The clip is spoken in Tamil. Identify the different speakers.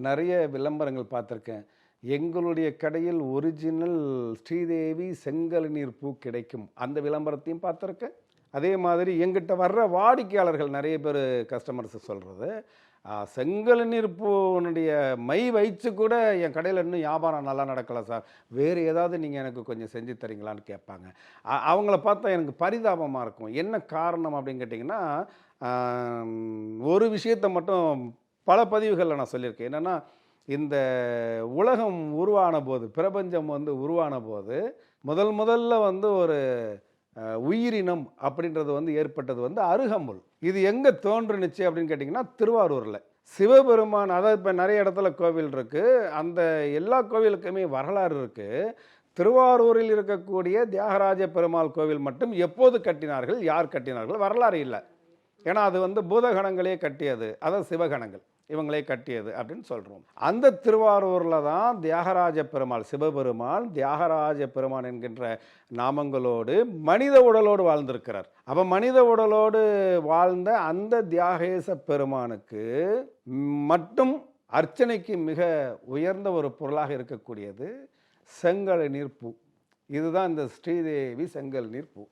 Speaker 1: நிறைய விளம்பரங்கள் பார்த்துருக்கேன். எங்களுடைய கடையில் ஒரிஜினல் ஸ்ரீதேவி செங்கழுநீர் பூ கிடைக்கும். அந்த விளம்பரத்தையும் பார்த்துருக்கேன். அதே மாதிரி எங்கிட்ட வர்ற வாடிக்கையாளர்கள் நிறைய பேர் கஸ்டமர்ஸ் சொல்கிறது, செங்கழுநீர் பூனுடைய மை வைச்சு கூட என் கடையில் இன்னும் வியாபாரம் நல்லா நடக்கலை சார், வேறு ஏதாவது நீங்கள் எனக்கு கொஞ்சம் செஞ்சு தரீங்களான்னு கேட்பாங்க. அவங்கள பார்த்தா எனக்கு பரிதாபமாக இருக்கும். என்ன காரணம் அப்படின்னு கேட்டிங்கன்னா, ஒரு விஷயத்தை மட்டும் பல பதிவுகளில் நான் சொல்லியிருக்கேன். என்னென்னா, இந்த உலகம் உருவான போது, பிரபஞ்சம் உருவான போது முதல்ல ஒரு உயிரினம் அப்படின்றது ஏற்பட்டது அருகம்புல். இது எங்கே தோன்றுனுச்சு அப்படின்னு கேட்டிங்கன்னா, திருவாரூரில் சிவபெருமான். அதாவது இப்போ நிறைய இடத்துல கோவில் இருக்குது, அந்த எல்லா கோவிலுக்குமே வரலாறு இருக்குது. திருவாரூரில் இருக்கக்கூடிய தியாகராஜ பெருமாள் கோவில் மட்டும் எப்போது கட்டினார்கள், யார் கட்டினார்கள், வரலாறு இல்லை. ஏன்னா அது பூதகணங்களே கட்டியது, அதாவது சிவகணங்கள் இவங்களே கட்டியது அப்படின்னு சொல்கிறோம். அந்த திருவாரூரில் தான் தியாகராஜ பெருமாள், சிவபெருமான் தியாகராஜ பெருமான் என்கின்ற நாமங்களோடு மனித உடலோடு வாழ்ந்திருக்கிறார். அப்போ மனித உடலோடு வாழ்ந்த அந்த தியாகேச பெருமானுக்கு மட்டும் அர்ச்சனைக்கு மிக உயர்ந்த ஒரு பொருளாக இருக்கக்கூடியது செங்கழுநீர் பூ. இதுதான் இந்த ஸ்ரீதேவி செங்கழுநீர் பூ.